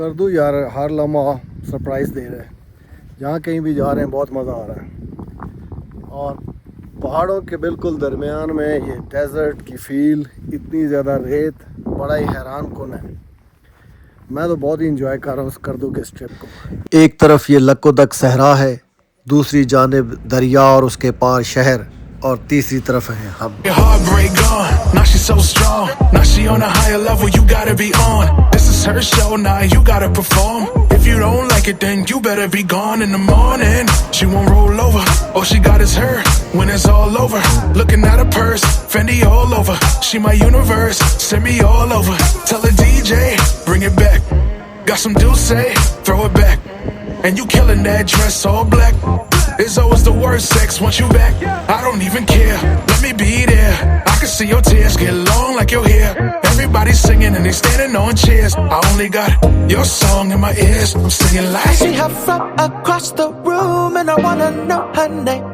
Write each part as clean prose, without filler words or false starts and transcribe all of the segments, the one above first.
कर दूँ यार, हर लम्हा सरप्राइज़ दे रहे हैं। जहाँ कहीं भी जा रहे हैं बहुत मज़ा आ रहा है। और पहाड़ों के बिल्कुल दरमियान में ये डेजर्ट की फील, इतनी ज़्यादा रेत, बड़ा ही हैरान कुन है। मैं तो बहुत ही इंजॉय कर रहा हूँ उस करदू के इस ट्रिप को। एक तरफ ये लकोदक सहरा है, दूसरी जानिब दरिया और उसके पार शहर, और तीसरी तरफ है हम। Now she's so strong, now she on a higher level, you gotta be on. This is her show, now you gotta perform. If you don't like it, then you better be gone in the morning. She won't roll over, all she got is her. When it's all over, looking at her purse, Fendi all over. She my universe, send me all over. Tell the DJ, bring it back. Got some Dulce, throw it back. And you killing that dress all black. It's always the worst sex once you back. I don't even care, let me be there. I can see your tears get long like your hair. Everybody's singing and they standing on chairs. I only got your song in my ears. I'm singing like I see her from across the room and I wanna know her name.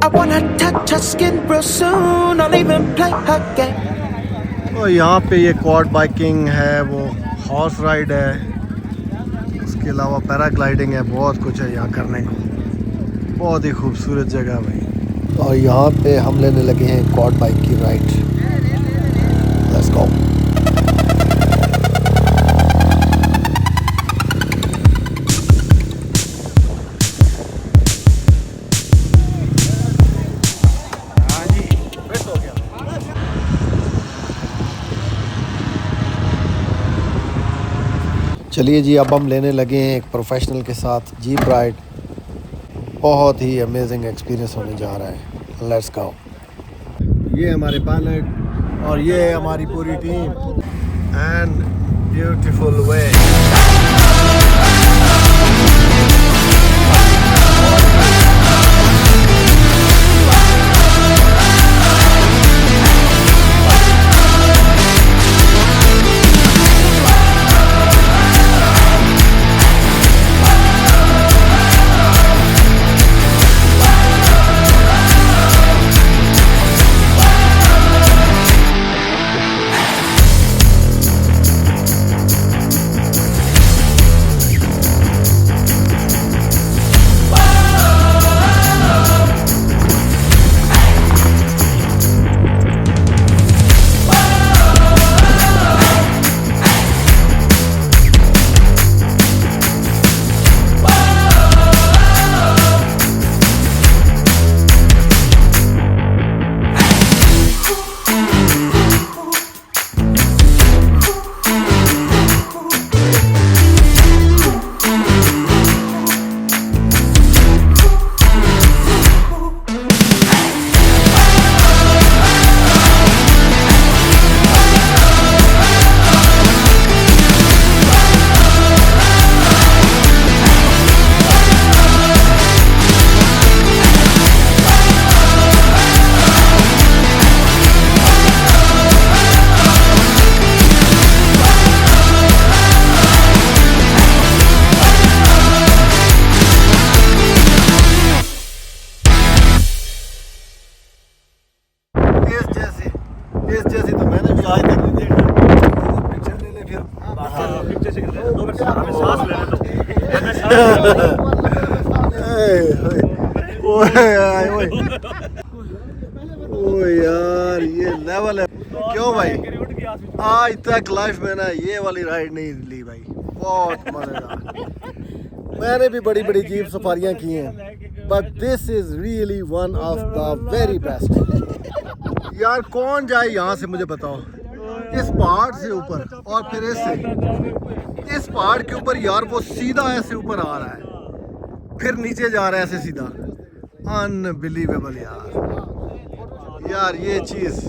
I wanna touch her skin real soon. I'll even play her game. तो यहाँ पे ये quad biking है, वो horse ride है, उसके अलावा paragliding है, बहुत कुछ है यहाँ करने को। बहुत ही खूबसूरत जगह भाई। और यहाँ पे हम लेने लगे हैं क्वाड बाइक की राइड। Let's go. चलिए जी, अब हम लेने लगे हैं एक प्रोफेशनल के साथ जीप राइड। बहुत ही अमेजिंग एक्सपीरियंस होने जा रहा है। Let's go. ये हमारे पायलट और ये है हमारी पूरी टीम। And beautiful way. इस जैसी तो मैंने भी आज तक नहीं देखा। पिक्चर ले ले फिर। पिक्चर से दो मिनट सांस ले ले तो। ओए यार ये लेवल है। क्यों भाई, आज तक लाइफ में ना ये वाली राइड नहीं ली भाई। बहुत मजेदार। मैंने भी बड़ी बड़ी जीप सफारियां की हैं, but this is really one of the very best. यार कौन जाए यहाँ से, मुझे बताओ। इस पहाड़ से ऊपर और फिर इससे इस पहाड़ के ऊपर यार वो सीधा ऐसे ऊपर आ रहा है, फिर नीचे जा रहा है ऐसे सीधा। अनबिलीवेबल यार ये चीज़।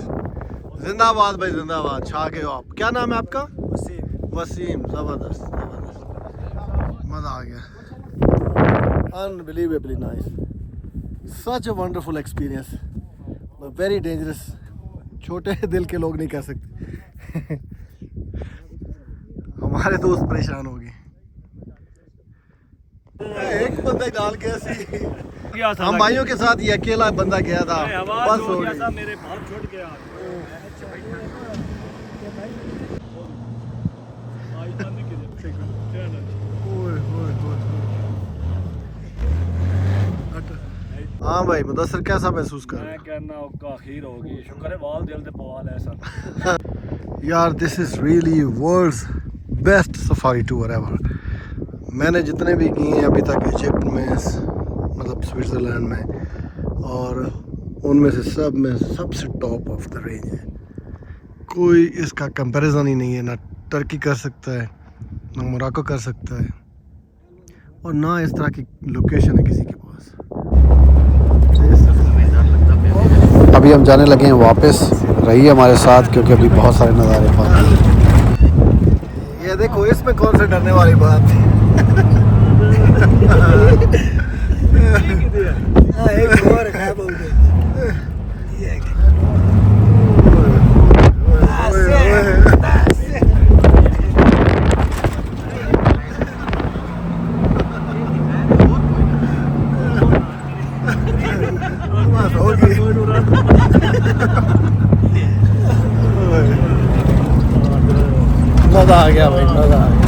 जिंदाबाद भाई जिंदाबाद, छा के हो आप। क्या नाम है आपका? वसीम। ज़बरदस्त ज़बरदस्त, मज़ा आ गया। Unbelievably nice, such a wonderful experience, very dangerous. छोटे दिल के लोग नहीं कह सकते। हमारे दोस्त परेशान हो गए। एक बंदा डाल के ऐसे हम भाइयों के साथ ये अकेला बंदा गया था, बस हो गया। मेरे बहुत छोड़ गया। हाँ भाई मुदस्सिर कैसा महसूस कर रहे मैं कहना औका खीर होगी शुक्र है वाल दिल दे पवाल ऐसा हो यार? This is really world's best safari tour ever. मैंने जितने भी किए हैं अभी तक इजिप्ट में, मतलब स्विट्ज़रलैंड में, और उनमें से सब में सबसे टॉप ऑफ द रेंज है। कोई इसका कंपैरिजन ही नहीं है। ना टर्की कर सकता है, ना मोरक्को कर सकता है, और ना इस तरह की लोकेशन है किसी के पास। अभी हम जाने लगे हैं वापस, रहिए हमारे साथ क्योंकि अभी बहुत सारे नज़ारे बाकी हैं। ये देखो, इसमें कौन से डरने वाली बात है। एक और है बोलते मज़ा आ गया भाई, मज़ा आ गया।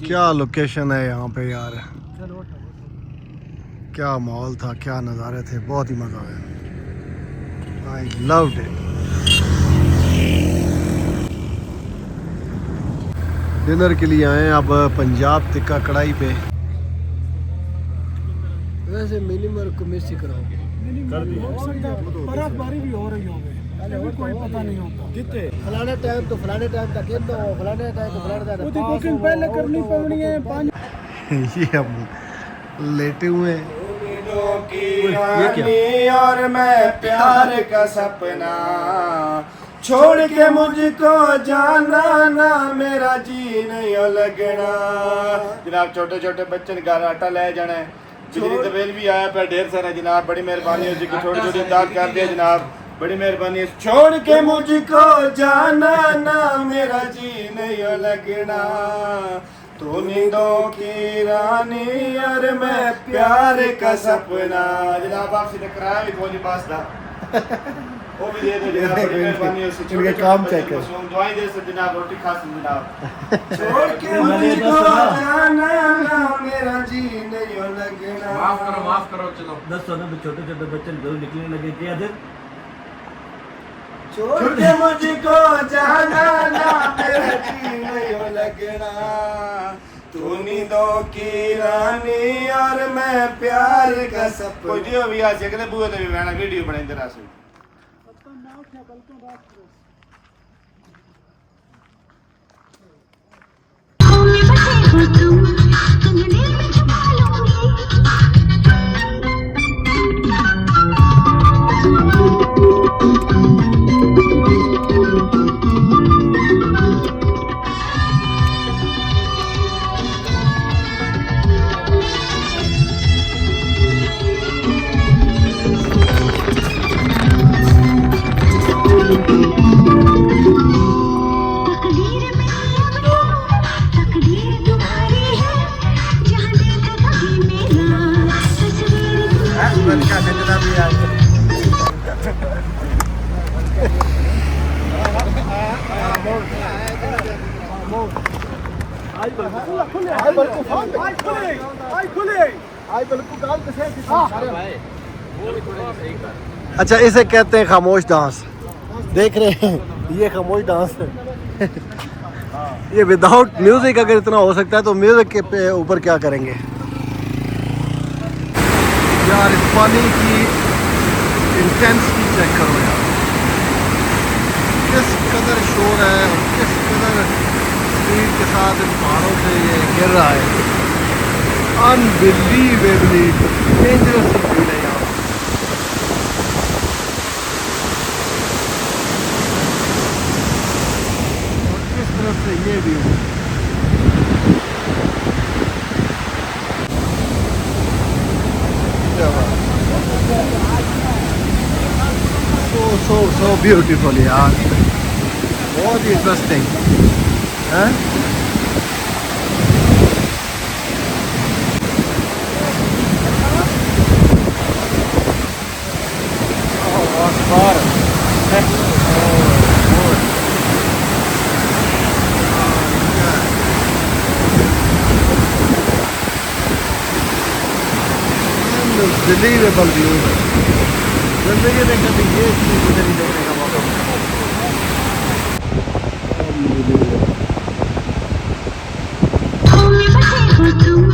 क्या लोकेशन है यहाँ पे यार, क्या माहौल था, क्या नज़ारे थे, बहुत ही मज़ा आया। I loved it. डिनर के लिए आए अब पंजाब टिक्का कढ़ाई पे। वैसे मिनिमम को मिस ही कराओ बर्फबारी भी हो रही होगी, कोई पता नहीं होता कितने फलाने टाइम तो फलाने टाइम तक फलाने टाइम तो फलाने टाइम तो बुकिंग पहले करनी पड़नी है। ये हम लेटे हुए हैं की रानी और मैं प्यार का सपना, छोड़ के मुझको जाना ना मेरा जी नहीं लगना। जनाब छोटे छोटे बच्चे ने घर आटा ले जाना है, बिजली का बिल भी आया पर ढेर सारा जनाब, बड़ी मेहरबानी हो जी की छोटी छोटी इमदाद कर दिया जनाब, बड़ी मेहरबानी। छोड़ के मुझको जाना ना मेरा जी नहीं लगना, तू नींदों की रानी और मैं प्यार का सपना। जनाब आपसे टकराया भी कोई पास था, वो भी दे दो जनाब, बड़ी मेहरबानी हो। छोटे काम चेक कर, दुआएं दे सब जनाब, रोटी खा सुन जनाब। छोड़ के मुझको जाना ना मेरा जी नहीं लगना। माफ करो चलो। 10 साल में छोटे छोटे बच्चे घर निकलने लगे, क्या दे छोड़ के मुझको जाना ना मेरा जी नहीं लगना, तू नींदों की रानी और मैं प्यार का सपना। कोई दियो भी आ सकते बुए ते भी मैंने वीडियो बनाई तेरा से। अच्छा, इसे कहते हैं खामोश डांस। देख रहे हैं ये खामोश डांस है। ये विदाउट म्यूजिक अगर इतना हो सकता है तो म्यूजिक के पे ऊपर क्या करेंगे यार। इस पानी की इंटेंसिटी चेक करो यार, किस कदर शोर है और किस कदर स्पीड के साथ इन पहाड़ों से ये गिर रहा है। अनबिलीवेबली डेंजरस फील है यहाँ। और किस तरफ से ये व्यू, so beautiful यार, बहुत ही इंटरेस्टिंग है। अनबिलीवेबल व्यू है। जिंदगी में कभी ये चीज़ मुझे नहीं देखने का मौका मिला। तुम